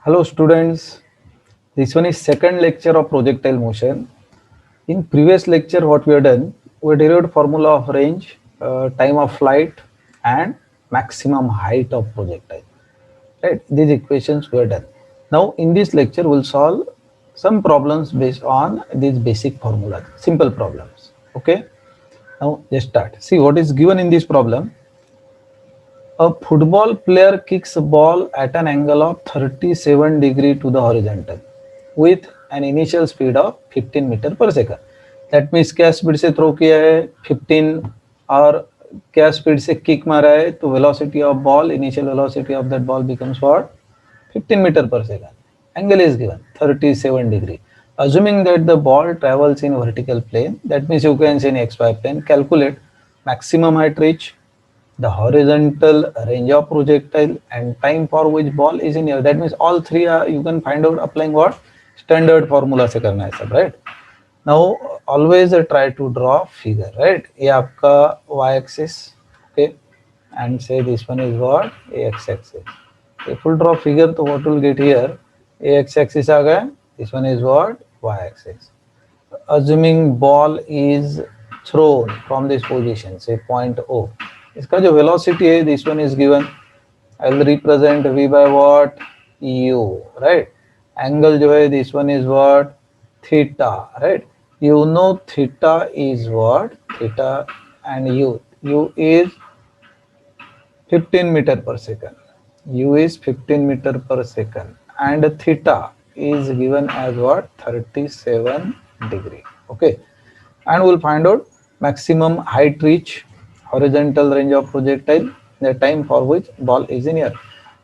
Hello students, this one is second lecture of projectile motion. In previous lecture what we have done, we derived formula of range, time of flight and maximum height of projectile. Right, these equations were done. Now in this lecture we'll solve some problems based on these basic formulas, simple problems. Okay, now let's start. See what is given in this problem. A football player kicks a ball at an angle of 37 degree to the horizontal with an initial speed of 15 metre per second. That means क्या speed से throw किया है 15 और क्या speed से kick मारा है तो velocity of ball initial velocity of that ball becomes what 15 metre per second. Angle is given 37 degree. Assuming that the ball travels in vertical plane, that means you can say in xy plane, calculate maximum height reach, the horizontal range of projectile and time for which ball is in air. That means all three are you can find out applying what standard formula से करना है सब, right? Now always try to draw figure, right? ये आपका y axis, okay, and say this one is what x axis. If we draw figure तो what will get here x axis आ गया, this one is what y axis. Assuming ball is thrown from this position, say point O, इसका जो velocity है this one is given. I will represent v by what u, right? Angle जो है this one is what theta, right? You know theta is what theta and u is 15 meter per second. U is 15 meter per second and theta is given as what 37 degree. Okay, and we'll find out maximum height reach, horizontal range of projectile, the time for which ball is in air.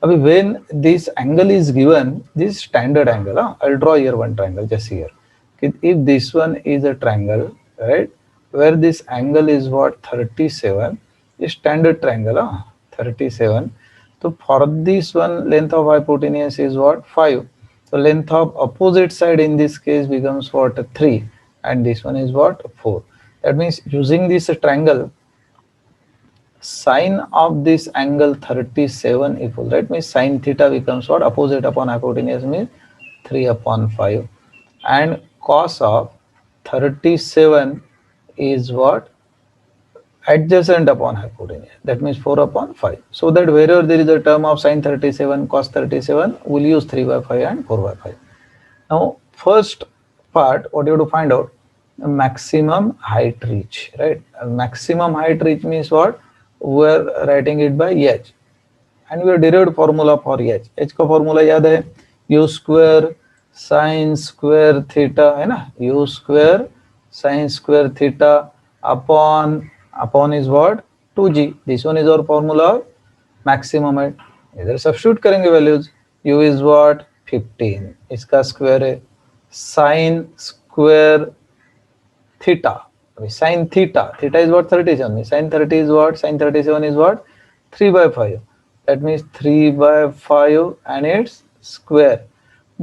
When this angle is given, this standard angle, I'll draw here one triangle just here. If this one is a triangle, right, where this angle is what 37, is standard triangle, 37. So for this one, length of hypotenuse is what 5. So length of opposite side in this case becomes what 3, and this one is what 4. That means using this triangle, sine of this angle 37 equals, that means sine theta becomes what opposite upon hypotenuse means 3 upon 5, and cos of 37 is what adjacent upon hypotenuse, that means 4 upon 5. So that wherever there is a term of sine 37 cos 37, we'll use 3 by 5 and 4 by 5. Now first part, what you have to find out, maximum height reach, right? Maximum height reach means what, we are writing it by h, and we have derived formula for h. h का formula याद है, u square sin square theta है ना, u square sin square theta upon is what 2g. This one is our formula of maximum height. इधर substitute करेंगे values, u is what 15, इसका square है sin square theta. Sin theta is what 37, sin 30 is what, sin 37 is what 3 by 5, that means 3 by 5 and its square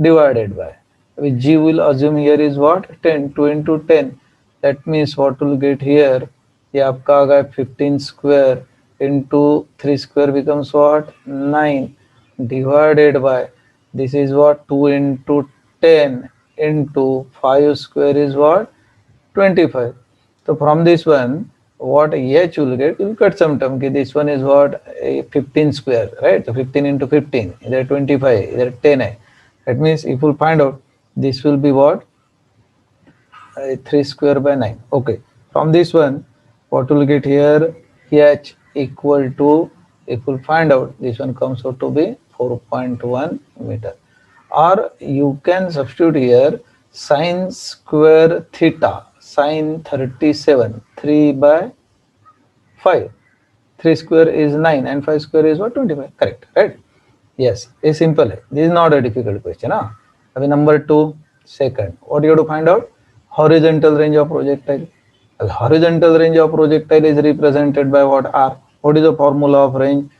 divided by, which g will assume here is what 10, 2 into 10, that means what will get here, ये आपका आ गया 15 square into 3 square becomes what 9 divided by, this is what 2 into 10 into 5 square is what 25. So from this one, what h will get, you cut some term. This one is what 15 square, right? So 15 into 15, either 25, either 10 hai. That means if you find out, this will be what 3 square by 9. Okay. From this one, what will get here, h equal to, if you find out, this one comes out to be 4.1 meter. Or you can substitute here sin square theta, sin 37, 3 by 5, 3 square is 9 and 5 square is what 25, correct, right? Yes, it's simple. This is not a difficult question. Number 2, second, what you have to find out, horizontal range of projectile. Horizontal range of projectile is represented by what r. What is the formula of range?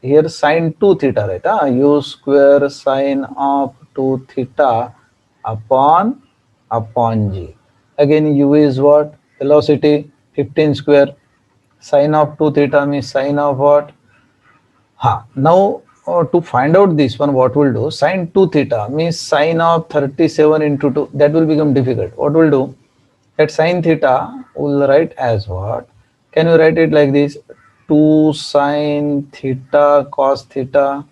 Here sin 2 theta, right? U square sin of 2 theta upon g. Again u is what, velocity 15 square, sin of 2 theta means sin of what, now or to find out this one, what we'll do, sine 2 theta means sine of 37 into 2, that will become difficult. What we'll do, that sine theta we'll write as what? Can you write it like this? 2 sine theta cos theta,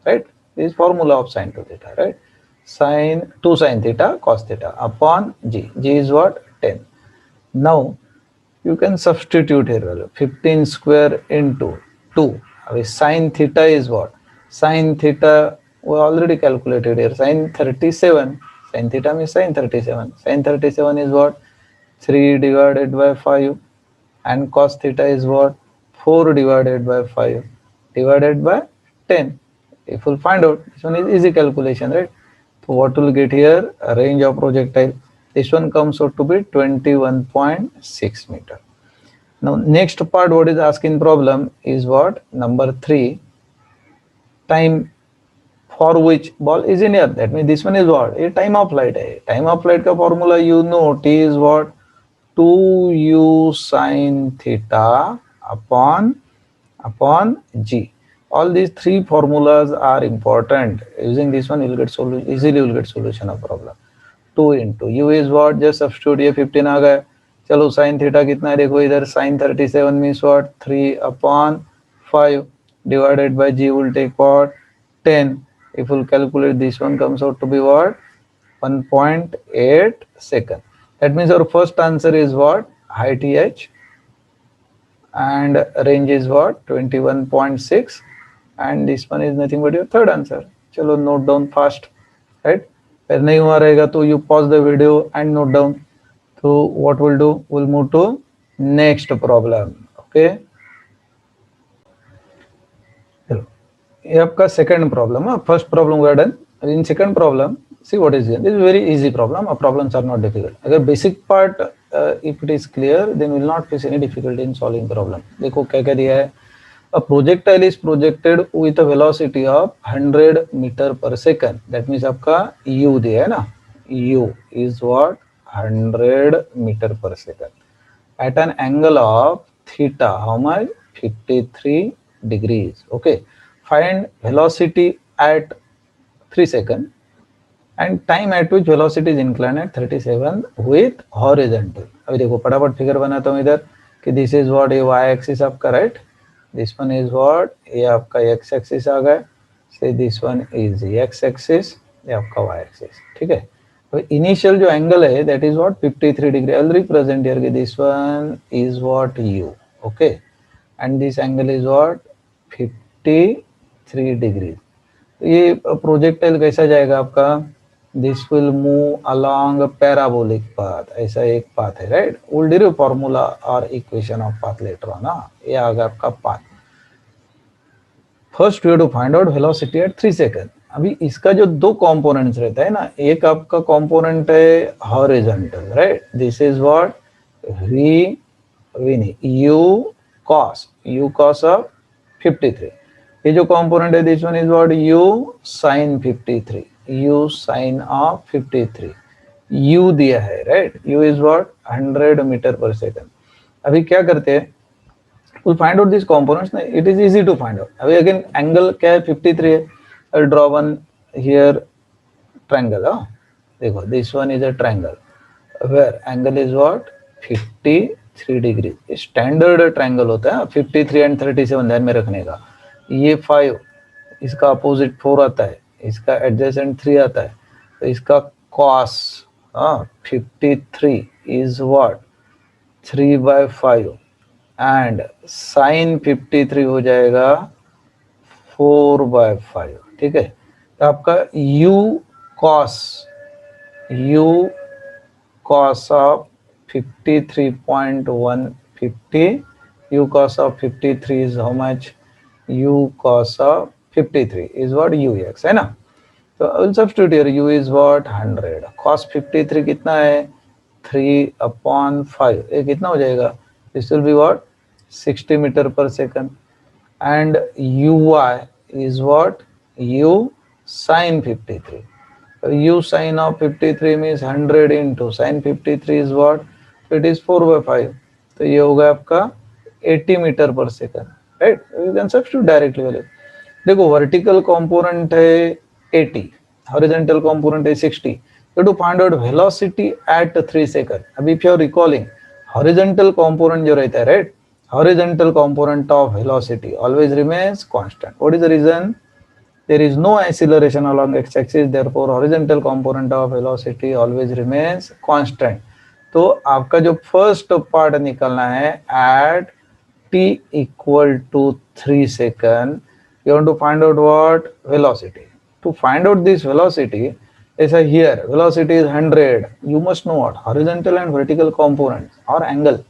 right? This is formula of sine 2 theta, right? Sine 2 sine theta cos theta upon g. G is what? 10. Now you can substitute here value 15 square into 2. Sine theta is what? Sine theta we already calculated here. Sine 37. Sine theta means sine 37. Sine 37 is what? 3 divided by 5. And cos theta is what? 4 divided by 5 divided by 10. If we'll find out, this one is easy calculation, right? So what we'll get here? A range of projectile. This one comes out to be 21.6 meter. Now next part what is asking problem is what? Number 3. Time for which ball is in air. That means this one is what? A time of flight. Time of flight ka formula you know. T is what? 2u sin theta upon g. All these three formulas are important. Using this one you will get solution, easily you will get solution of problem. 2 into u is what? Just substitute ये 15 आ गए. चलो sin theta कितना है देखो इधर, sin 37 means what? 3 upon 5 divided by g will take what? 10. If we'll calculate this one comes out to be what? 1.8 second. That means our first answer is what? Height h and range is what? 21.6, and this one is nothing but your third answer. Chalo note down fast, right? If nahi hua rahega to you pause the video and note down. So what we'll do? We'll move to next problem. Okay. ये आपका second problem. First problem we are done. In second problem, see what is here. This is very easy problem. Our problems are not difficult. अगर basic part if it is clear, then we will not face any difficulty in solving problem. देखो क्या क्या दिया है. A projectile is projected with a velocity of 100 meter per second. That means आपका u दिया है ना. U is what? 100 meter per second. At an angle of theta, how much? 53 degrees. Okay. Find velocity at 3 seconds and time at which velocity is inclined at 37 with horizontal. अभी देखो फटाफट figure बनाता हूँ इधर कि this is what, ये y axis आपका, right? This one is what, ये आपका x axis आ गया. Say this one is x axis, ये आपका y axis. ठीक है. तो इनिशियल जो एंगल है that is what, 53 degree. I'll represent here कि this one is what, u. Okay. And this angle is what, 53 degree. ये प्रोजेक्टाइल कैसा जाएगा आपका? This will move along parabolic path. ऐसा एक पाथ है, राइट? विल डिराइव फॉर्मूला और equation of path later on. ये आ गया आपका path. First we have to find out velocity at 3 second. अभी इसका जो दो कंपोनेंट्स रहता है ना, एक आपका कंपोनेंट है horizontal, right? This is what, we नहीं, यू कॉस ऑफ 53. ये जो कंपोनेंट है this one is what, u sine 53, u sine of 53. U दिया है, right? U is what, 100 metre per second. अभी क्या करते हैं, we'll find out these components. It is easy to find out. अभी again angle क्या है, 53 है. I'll draw one here triangle. देखो this one is a triangle where angle is what, 53 degree. Standard triangle होता है 53 and 37 ध्यान में रखने का. ये 5, इसका अपोजिट 4 आता है, इसका एडजेसेंट 3 आता है. तो इसका cos 53 is what, 3/5 and sign 53 हो जाएगा 4/5. ठीक है. तो आपका u cos of 53.150, u cos of 53 is how much, u cos of 53 is what, ux है ना. तो I will substitute here, u is what, 100. cos 53 कितना है, 3/5. ये कितना हो जाएगा, this will be what, 60 meter per second. And uy is what, u sin 53. So u sin of 53 means 100 into sin 53 is what, so it is 4/5. तो ये होगा आपका 80 meter per second, right? You can substitute directly value. देखो vertical component है 80, horizontal component है 60. So to find out velocity at 3 second. अभी if you are recalling, horizontal component जो रहता है, right? Horizontal component of velocity always remains constant. What is the reason? There is no acceleration along x-axis, therefore horizontal component of velocity always remains constant. तो आपका जो first part निकलना है at t equal to 3 second, you want to find out what? Velocity. To find out this velocity, as I here, velocity is 100. You must know what? Horizontal and vertical components or angle.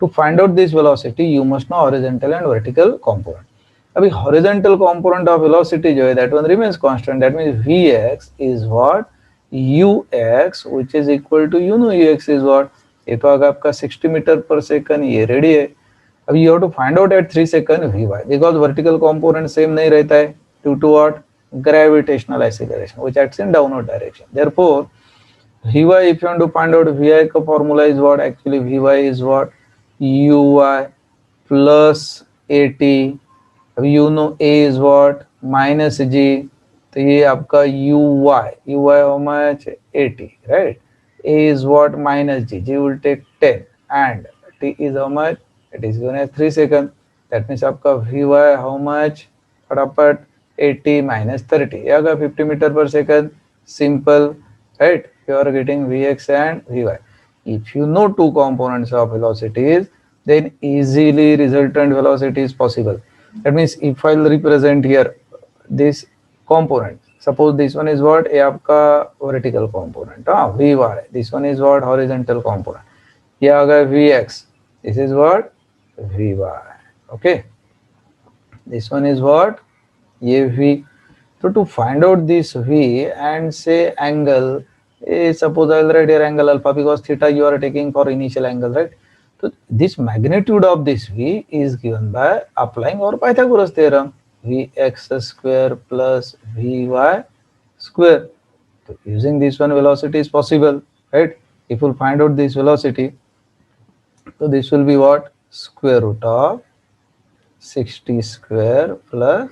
To find out this velocity, you must know horizontal and vertical component. अभी horizontal component of velocity जो है that one remains constant. That means Vx is what? Ux, which is equal to, you know Ux is what? ये तो अगर आपका 60 metre per second ये ready है. अभी you have to find out at 3 second Vy because vertical component same नहीं रहता है due to what? Gravitational acceleration which acts in downward direction. Therefore, Vy, if you want to find out Vi का formula is what? Actually Vy is what? Uy plus at. अब you know a is what? Minus g. तो ये आपका uy how much? 80, right? A is what? Minus g will take 10 and t is how much? It is given as 3 seconds. That means आपका Vy how much? फटाफट 80 minus 30 ये आएगा 50 metre per second. Simple, right? You are getting Vx and Vy. If you know two components of velocities, then easily resultant velocity is possible. That means if I'll represent here this component, suppose this one is what? ये आपका vertical component, Vy. This one is what? Horizontal component. ये आ गया Vx. This is what? Vy. Okay. This one is what? ये V. So to find out this V and say angle, suppose I will write here angle alpha because theta you are taking for initial angle, right? So this magnitude of this V is given by applying our Pythagoras theorem, Vx square plus Vy square. So using this one velocity is possible, right? If we find out this velocity, so this will be what? Square root of 60 square plus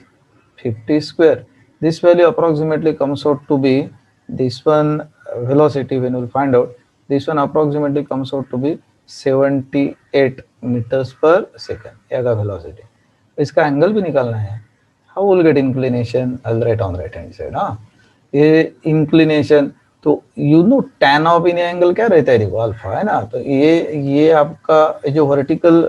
50 square. This value approximately comes out to be this one velocity when we will find out. This one approximately comes out to be 78 meters per second. ये का velocity. इसका angle भी निकालना है. How will get inclination? I'll write on right hand side. हाँ, ये inclination तो you know tan of in angle क्या रहता है? देखो अल्फा है ना. तो ये आपका जो vertical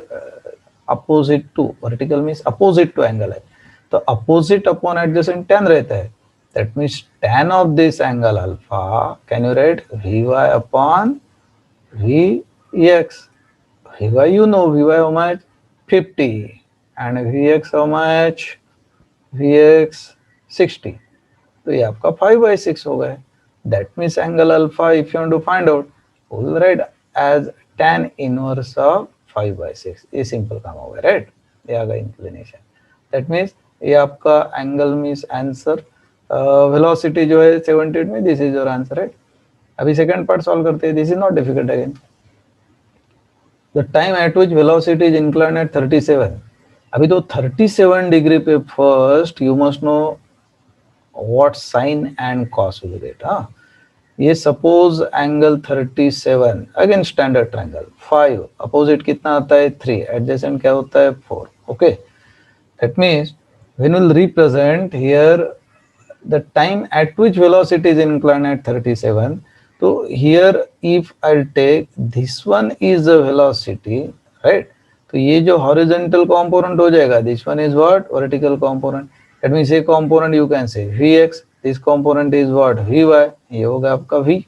opposite to vertical means opposite to angle है. तो opposite upon adjacent tan रहता है. That means tan of this angle alpha, can you write Vy upon Vx? Vy you know, Vy how much? 50 and Vx how much? Vx 60. तो ये आपका 5/6 हो गया. That means angle alpha if you want to find out, we'll write as tan inverse of 5/6. ये simple काम हो गया, right? ये आ गया inclination. That means ये आपका एंगल मीन्स आंसर. वेलोसिटी जो है 78 में, this is your answer, right? अभी सेकंड पार्ट सॉल्व करते हैं. This is not difficult again. The time at which velocity is inclined at 37. अभी तो 37 डिग्री पे first you must know what sine and cos will get. ये suppose angle 37 again standard triangle 5 opposite कितना आता है 3 adjacent क्या होता है 4. Okay, that means when we'll represent here the time at which velocity is inclined at 37. So here if I'll take this one is the velocity, right? तो ये जो horizontal component हो जाएगा, this one is what? Vertical component. That means a component you can say Vx, this component is what? Vy. ये होगा आपका V.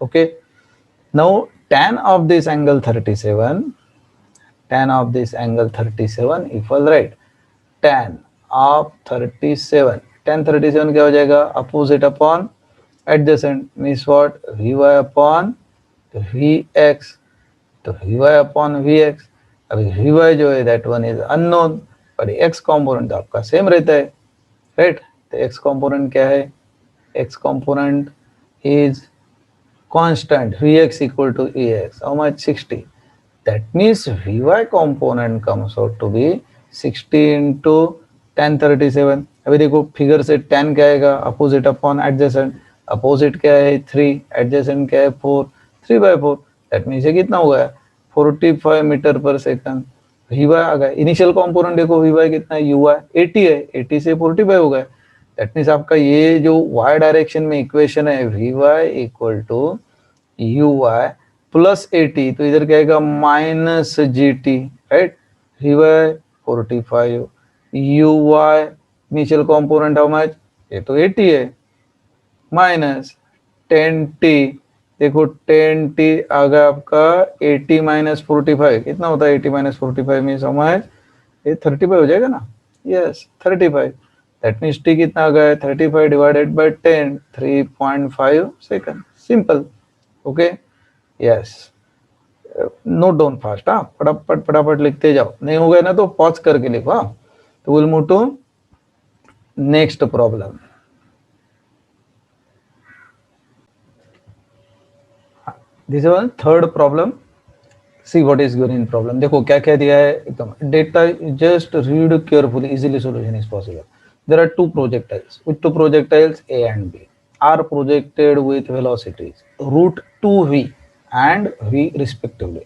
Okay. Now tan of this angle 37, tan of this angle 37, if I'll write tan of 37, tan 37 क्या हो जाएगा? Opposite upon adjacent means what? Vy upon Vx. तो Vy upon Vx. अभी Vy जो है दैट वन इज अननोन, पर x component आपका same रहता है, राइट? तो x कंपोनेंट क्या है? x component is constant. Vx equal to Ex. How much? 60. That means Vy component comes out to be 60 into tan 37. अभी देखो फिगर से tan क्या आएगा, अपोजिट अपॉन एडजेसेंट, अपोजिट क्या है 3, एडजेसेंट क्या है 4, 3/4, दैट मीन्स ये कितना हुआ है 45 metre per second. We Y आ गया, इनिशियल कंपोनेंट देखो वी वाई कितना है, यू वाई 80 है, 80 से 45 हो गया, दैट मीन्स आपका ये जो y डायरेक्शन में इक्वेशन है v y equal to u y plus 80, तो इधर क्या आएगा minus g t, right, v y 45, u y initial component how much, ये तो 80 है, माइनस 10t, देखो 10t आ गया आपका 80 माइनस 45 कितना होता है, 80 माइनस 45 मीन्स हाउ मच, ये 35 हो जाएगा ना, यस 35, दैट मीन्स t कितना आ गया है 35 divided by 10, 3.5 second, simple, okay, yes, note down fast, हाँ फटाफट फटाफट लिखते जाओ, नहीं हो गया ना तो पॉज करके लिखो, हाँ, तो will move to next problem. This is third problem, see what is given in problem, देखो क्या क्या दिया है एकदम, data just read carefully, easily solution is possible. There are two projectiles, with two projectiles A and B are projected with velocities root 2v and v respectively,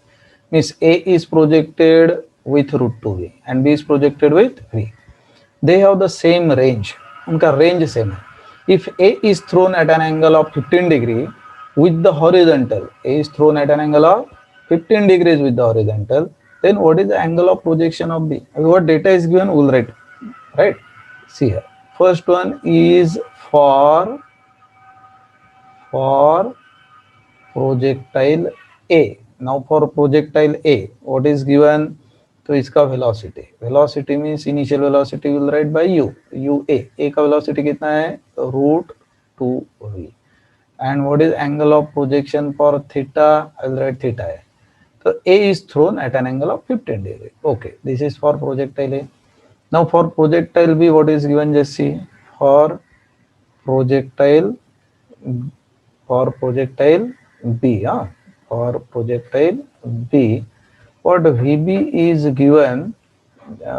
means A is projected with root 2v and B is projected with v, they have the same range, उनका range same है, if A is thrown at an angle of 15 degree with the horizontal, A is thrown at an angle of 15 degrees with the horizontal, then what is the angle of projection of B? What data is given, we'll write, right? See here, first one is for projectile A. Now for projectile A, what is given? तो इसका velocity, velocity means initial velocity will write by u, a का velocity कितना है root 2v, and what is angle of projection for theta, I will write theta है, so A is thrown at an angle of 15 degree, okay, this is for projectile A. Now for projectile B, what is given, just see, for projectile B, for projectile B, what VB is given,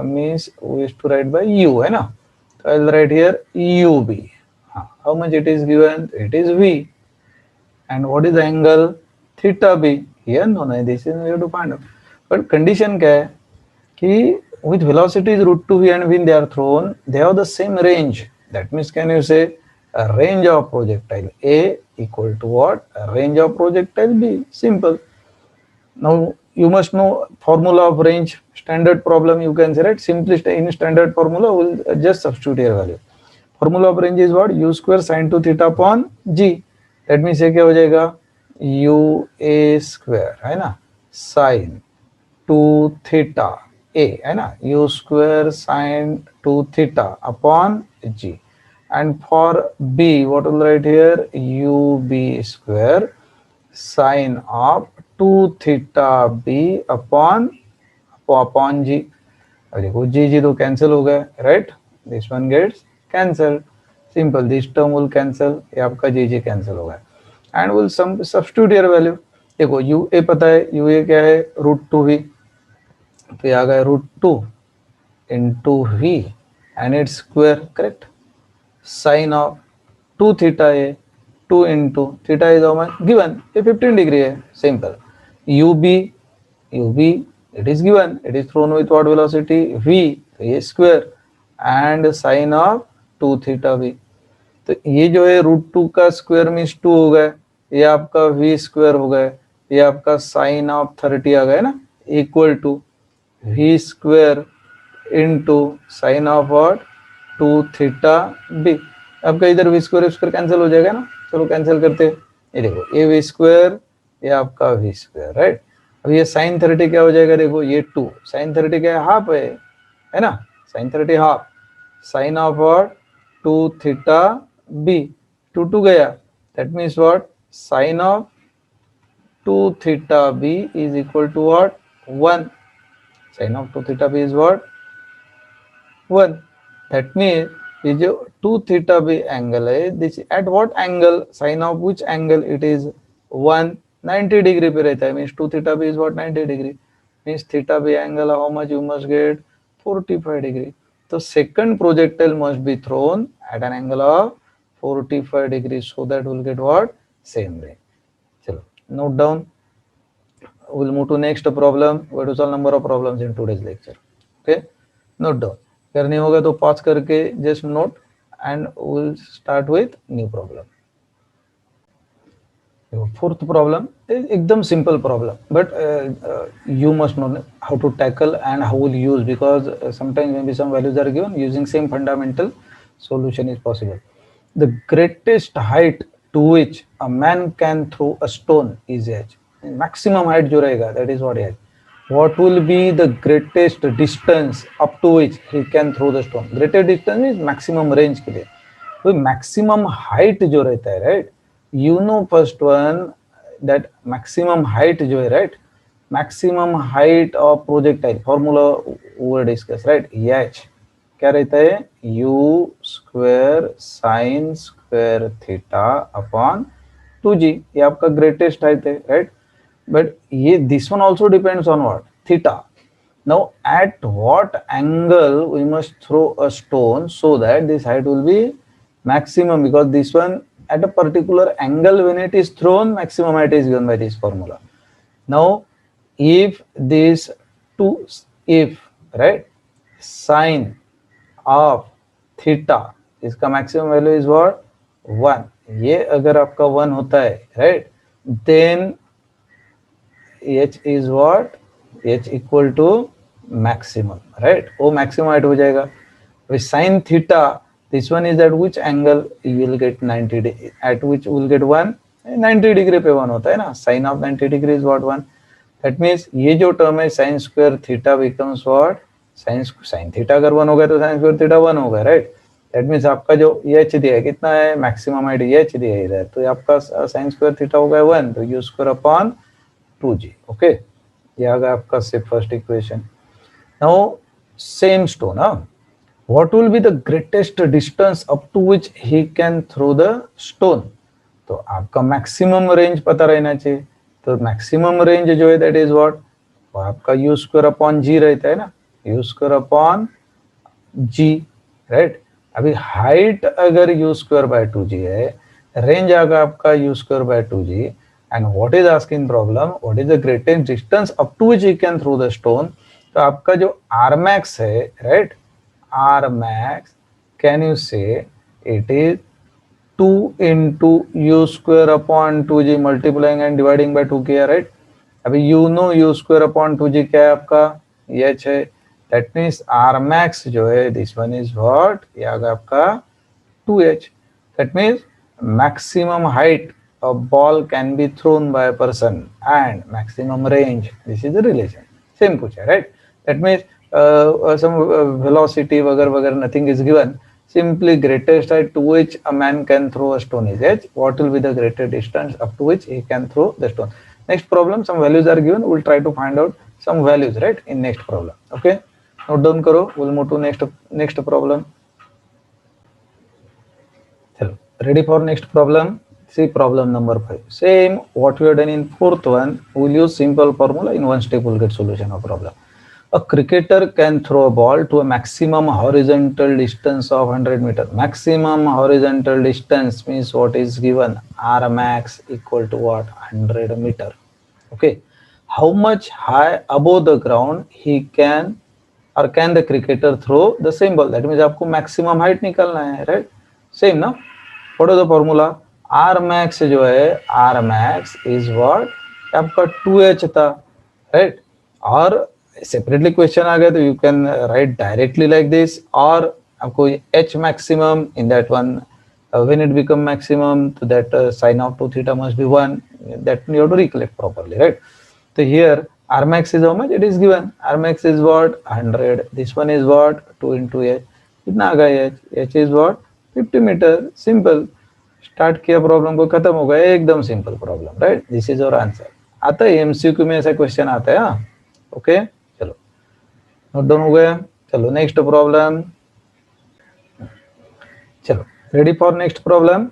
means we used to write by U, है ना, so I'll write here UB, how much it is given, it is V, and what is the angle, theta B, here no, this is we have to find out, but condition क्या है कि with velocities root 2v and when they are thrown, they have the same range, that means can you say a range of projectile A equal to what, a range of projectile B, simple. Now you must know formula of range, standard problem you can say, right, simplest in standard formula will just substitute here value, formula of range is what, u square sin 2 theta upon g, that means ये क्या हो जाएगा u a square, है ना, sin 2 theta a, है ना, u square sin 2 theta upon g, and for B, what will write here, ub square sin of 2 theta b upon g, अब देखो जी तो कैंसिल हो गया, right, this one gets cancel, simple, this term will cancel, ये आपका g cancel हो गया, and will substitute your value, देखो यू ए पता है, यू ए क्या है रूट 2v, तो ये आ गया root 2 into v and it's square, correct, sine of 2 theta a, 2 into theta is how much given, ये 15 डिग्री है, simple, ub it is given, it is thrown with what velocity v, तो ये square and sine of 2 theta v, तो ये जो है root 2 का square means 2 हो गया, ये आपका v स्क्वायर हो गया, ये आपका साइन ऑफ 30 आ गया ना, equal to v square into sine of what 2 theta b, आपका इधर v स्क्वायर कैंसिल हो जाएगा ना, चलो कैंसिल करते हैं, ये देखो ये v स्क्वायर, ये आपका v स्क्वायर, राइट, अब ये साइन 30 क्या हो जाएगा, देखो ये 2 साइन 30 क्या है, हाफ है ना, sine 30 half, sine of what 2 theta b, 2 गया, that means what, sine of 2 theta b is equal to what, 1, sin of 2 theta b is what, 1, that means ये जो 2 theta b angle है, this at what angle, sin of which angle it is 190 degree पे रहता है, means 2 theta b is what, 90 degree, means theta b angle how much you must get 45 degree, तो second projectile must be thrown at an angle of 45 degrees so that we'll get what? Same range. Chalo, note down. We'll move to next problem. We have to solve number of problems in today's lecture. Okay, note down. करनी होगा तो pause करके just note and we'll start with new problem. Fourth problem is एकदम simple problem, but you must know how to tackle and how will use, because sometimes maybe some values are given, using same fundamental solution is possible. The greatest height to which a man can throw a stone is h. Maximum height जो रहेगा, that is what h. What will be the greatest distance up to which he can throw the stone? Greatest distance is maximum range के लिए. तो maximum height जो रहता है, right? You know first one that maximum height जो है, right? Maximum height of projectile formula we discuss, right? h क्या रहता है? u square sin square theta upon 2g. ये आपका greatest height है, right? But ये this one also depends on what? Theta. Now at what angle we must throw a stone so that this height will be maximum, because this one at a particular angle when it is thrown, maximum height is given by this formula. Now if this two, if right, sine of theta, इसका maximum value is what? 1. ये अगर आपका 1 होता है, right, then h is what? h equal to maximum, right? वो maximum height हो जाएगा. With sin theta, this one is at which angle you will get 90 degree, at which you will get 1, 90 degree पे 1 होता है ना, sin of 90 degree is what? 1. That means ये जो term है sin square theta becomes what? sin theta अगर 1 हो गया तो sin square theta 1 होगा, right? That means आपका जो h दिया है कितना है? maximum height h दिया है इधर, तो आपका sin square theta हो गया 1, तो u square upon 2g. Okay, ये आ गया आपका first equation. Now same stone, huh? What will be the greatest distance up to which he can throw the stone? तो आपका maximum range पता रहना चाहिए. तो maximum range जो है that is what? वो आपका u square upon g रहता है ना, u square upon g, right? अभी height अगर u square by 2g है, range आगा आपका u square by 2g, and what is asking problem? What is the greatest distance up to which he can throw the stone? तो आपका जो r max है, right? R max, can you say it is 2 into u square upon 2g multiplying and dividing by 2k, right? अभी you know u square upon 2g क्या है आपका? h है. That means R max जो है, this one is what? ये आ गया आपका 2h. That means maximum height a ball can be thrown by a person and maximum range, this is the relation. Same पूछा, right? That means some velocity वगैरह nothing is given, simply greatest height to which a man can throw a stone is h. What will be the greatest distance up to which he can throw the stone? Next problem, some values are given, we'll try to find out some values, right, in next problem. Okay, note down करो, we'll move to next problem. चलो, ready for next problem? See problem number 5. Same what we have done in fourth one, we'll use simple formula. In one step we'll get solution of problem. A cricketer can throw a ball to a maximum horizontal distance of 100 meters. Maximum horizontal distance means what is given? R max equal to what? 100 meter. Okay. How much high above the ground he can or can the cricketer throw the same ball? That means आपको maximum height निकालना है, right? Same ना? What is the formula? R max जो है, R max is what? आपका 2h था, right? और separately question आ गया तो you can right directly like this, और आपको h maximum in that one when it become maximum, so that sin of 2 theta must be 1, that you have to recollect properly, right? So here R max is how much? It is given. R max is what? 100. This one is what? 2 into h. कितना आ गया h? h is what? 50 metre. Simple. Start किया problem को, खत्म हो गया, एकदम simple problem, right? This is our answer. आता है एमसीक्यू में ऐसा क्वेश्चन आता है. हाँ, ओके, चलो नोट डाउन हो गया. चलो नेक्स्ट प्रॉब्लम. चलो रेडी फॉर नेक्स्ट प्रॉब्लम.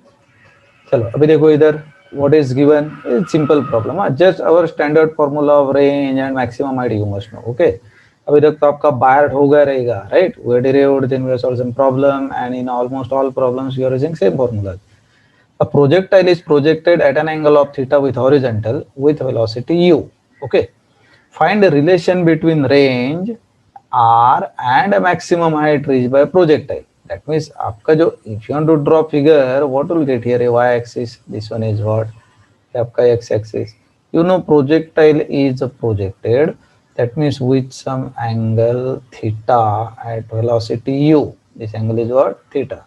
चलो अभी देखो इधर what is given is simple problem. Just our standard formula of range and maximum height you must know. Okay, अभी तक तो आपका बायर्ड हो गया रहेगा, right? We derived the inverse solution problem, and in almost all problems you are using same formula. A projectile is projected at an angle of theta with horizontal with velocity u. Okay, find the relation between range r and a maximum height reached by projectile. That means आपका जो if you want to draw figure, what will get here? A y axis, this one is what? आपका x axis. You know projectile is projected, that means with some angle theta at velocity u. This angle is what? Theta.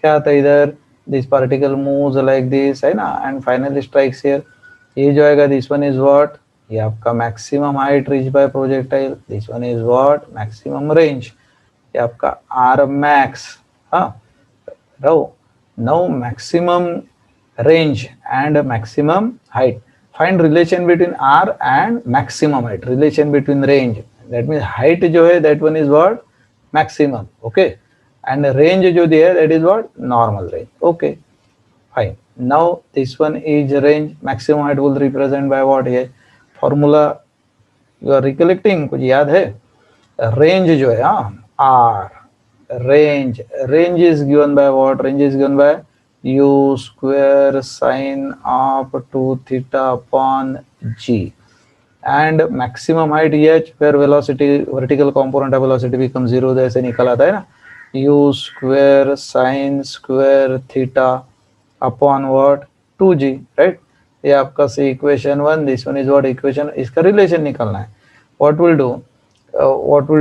क्या आता है इधर? This particle moves like this है ना, and finally strikes here. ये जो आएगा, this one is what? ये आपका maximum height reached by projectile. This one is what? Maximum range. ये आपका r max. हाँ, now maximum range and maximum height. Find relation between r and maximum height. Relation between range, that means height जो है, that one is what? Maximum. Okay, and range जो दिया है, that is what? Normal range. Okay, fine. Now this one is range. Maximum height will represent by what? ये formula you are recollecting? कुछ याद है? Range जो है, हाँ, r range is given by what? Range is given by u square sine of 2 theta upon g, and maximum height h, where velocity, vertical component of velocity becomes 0, जैसे निकल आता है ना, u square sine square theta upon what? 2g, right? ये आपका से equation 1, this one is what? Equation, इसका relation निकलना है. What will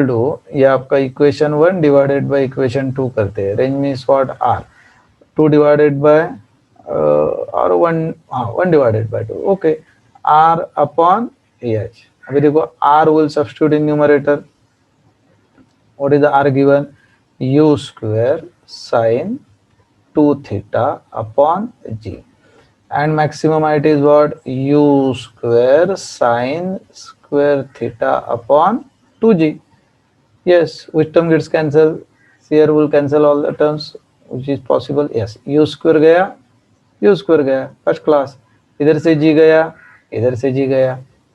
do, ये आपका equation 1 divided by equation 2 करते हैं. Range means what? R. 2 divided by or 1 divided by 2. Okay, r upon h. अभी देखो, r will substitute in numerator. What is the r given? U square sine 2 theta upon g, and maximum height is what? U square sine square theta upon 2g. Yes, which term gets cancelled? Here will cancel all the terms which is possible. Yes, u square गया, first class. इधर से g गया, इधर से g गया,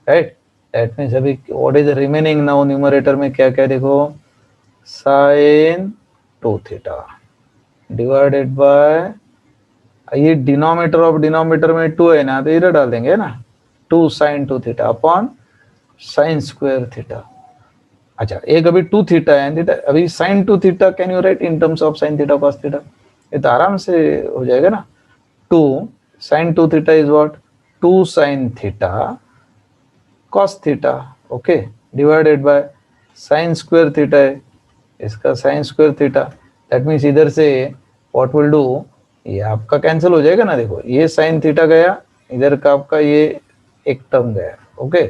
right? That means अभी what is remaining now? Numerator में क्या क्या देखो, साइन 2 थीटा डिवाइडेड बाय, ये डिनोमिनेटर में 2 है ना, तो इधर डाल देंगे ना, 2 sine 2 theta upon sine square theta. अच्छा, एक अभी 2 थीटा है, थीटा अभी sine 2 theta can you write in terms of sine theta cos theta? ये तो आराम से हो जाएगा ना. 2 sine 2 theta is what? 2 sine theta cos theta. Okay, divided by sine square theta है, इसका sine square theta. That means इधर से व्हाट विल डू, ये आपका कैंसिल हो जाएगा ना. देखो, ये साइन थीटा गया, इधर का आपका ये एक टर्म गया. Okay,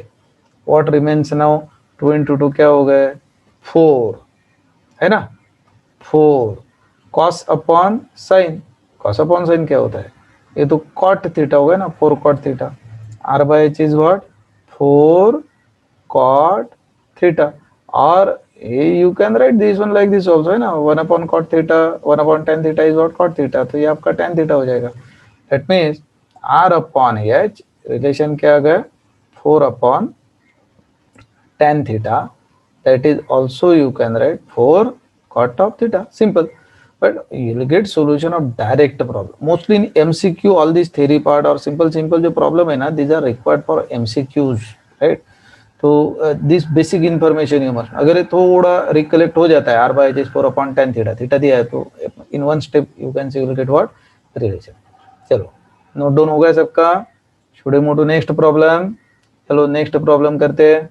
what remains now? 2 into 2 क्या हो गए? 4 है ना. 4 cos upon sine. Cos upon sine क्या होता है? ये तो कॉट थीटा हो गया ना, 4 cot theta. R by H is what? 4 cot theta. और you can write this one like this also है ना, 1 upon cot theta, 1 upon tan theta is what? Cot theta. तो ये आपका टेन थीटा हो जाएगा. That means R upon H relation क्या आ गया? 4 upon tan theta, that is also you can write 4 cot of theta. Simple, but you'll get solution of direct problem. Mostly in MCQ, all this theory part or simple जो problem है ना, these are required for MCQs, right? तो this basic information you must, अगर ये थोड़ा recollect हो जाता है, r by h is 4 upon tan theta, theta दिया है, तो in one step you can see you'll get what? Relation. चलो, note down हो गया सबका. should we move to next problem? चलो next problem करते हैं.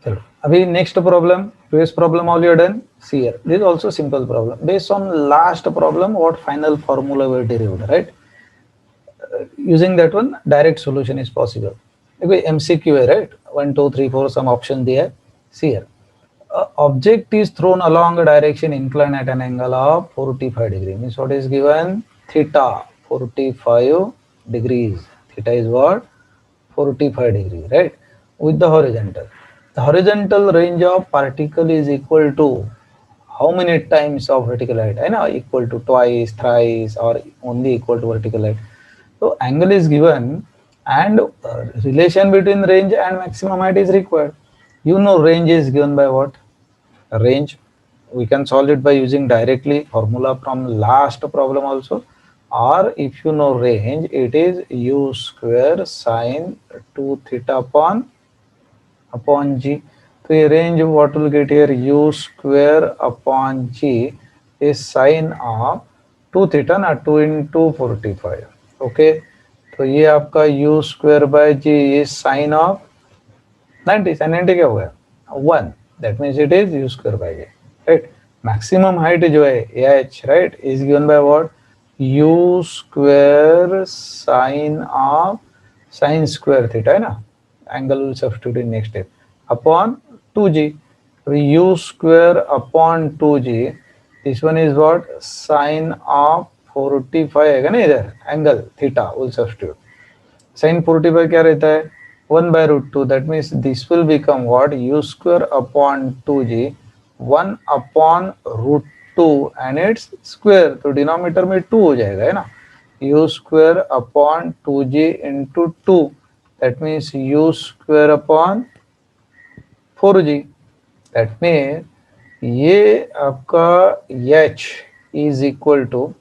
चलो, अभी next problem, previous problem all you done. See here, this is also simple problem based on last problem. What final formula we derived, right? Using that one direct solution is possible. देखो MCQ है, right? 1 2 3 4 some option दिया है. See here, object is thrown along a direction inclined at an angle of 45 degree. Means what is given? Theta 45 degrees. Theta is what? 45 degree, right? With the horizontal. The horizontal range of particle is equal to how many times of vertical height? है ना, equal to twice, thrice, or only equal to vertical height. So angle is given and relation between range and maximum height is required. You know range is given by what? Range, we can solve it by using directly formula from last problem also, or if you know range, it is u square sine 2 theta upon g. So a range, what will get here, u square upon g is sine of 2 theta ना 2 into 45. Okay, तो ये आपका u square by g is sine of 90. sin 90 क्या हो गया 1, that means it is u square by g, right? Maximum height जो है h, right, is given by what? u square sine of sine square theta है ना, angle will substitute in next step, upon 2g. u square upon 2g, this one is what? Sine of 45 है ना, इधर angle theta will substitute. Sin 45 क्या रहता है 1 by root 2, that means this will become what? u square upon 2g 1 upon root 2 and its square, तो denominator में 2 हो जाएगा है ना, u square upon 2g into 2, that means u square upon 4g, that means ये आपका h is equal to,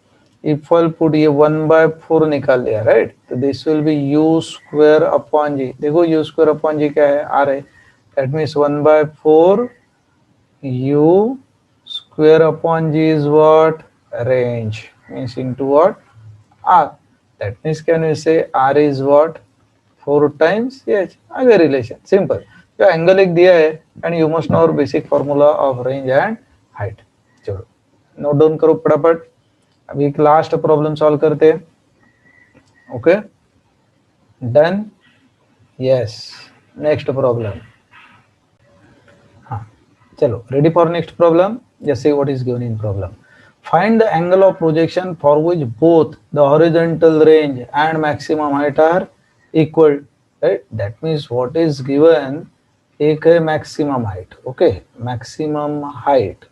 if I'll put ये 1 by 4 निकाल लिया, right, तो this will be u square upon g. देखो u square upon g क्या है r है, that means 1 by 4 u square upon g is what? Range, means into what? r. That means can we say r is what? 4 times h. आगे relation simple. जो angle एक दिया है and you must know basic formula of range and height. चलो note down करो फटाफट, अभी एक लास्ट प्रॉब्लम सॉल्व करते हैं. Okay done, yes, next problem. हाँ चलो, ready for next problem. Just see what is given in problem. Find the angle of projection for which both the horizontal range and maximum height are equal, right. That means what is given, एक है maximum height, okay, maximum height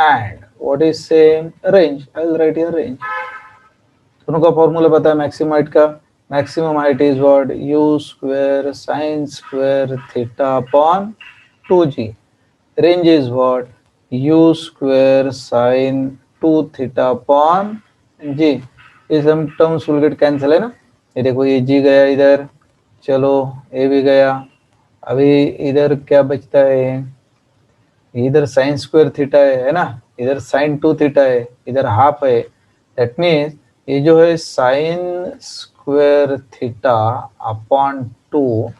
and what is same range. I will write here range. दोनों का formula पता है maximum height का. Maximum height is what? u square sin square theta upon 2g. Range is what? u square sin 2 theta upon g. ये सब terms will get cancel है ना. ये देखो ये g गया इधर, चलो ये भी गया. अभी इधर क्या बचता है, इधर साइन स्क्वायर थीटा है ना, इधर साइन 2 थीटा है, इधर हाफ है. दैट मीन्स ये जो है sine square theta upon 2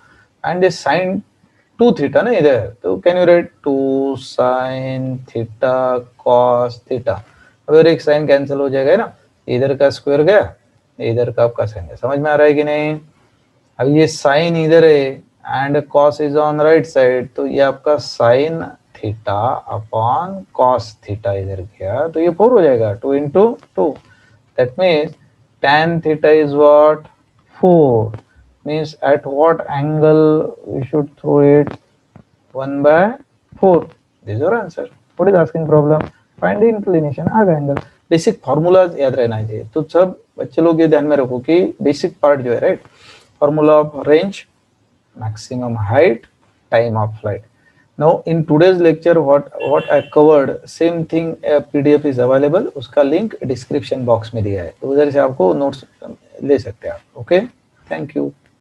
and sine 2 theta ना इधर, तो can you write 2 sine theta cos theta. अगर एक साइन कैंसिल हो जाएगा ना, इधर का स्क्वायर गया, इधर का आपका साइन है. समझ में आ रहा है कि नहीं. अब ये साइन इधर है and cos is on right side, तो ये आपका sine theta upon cos theta इधर गया, तो ये 4 हो जाएगा, 2 into 2. That means tan theta is what? 4. Means at what angle we should throw it? 1 by 4. This is our answer. What is asking problem? Find the inclination of angle. Basic formula याद रहना चाहिए. तो सब बच्चे लोग ये ध्यान में रखो कि बेसिक पार्ट जो है, right, formula of range, maximum height, time of flight. Now in today's lecture what I covered, same thing PDF is available, उसका लिंक डिस्क्रिप्शन बॉक्स में दिया है, तो उधर से आपको नोट्स ले सकते हैं आप. Okay, thank you.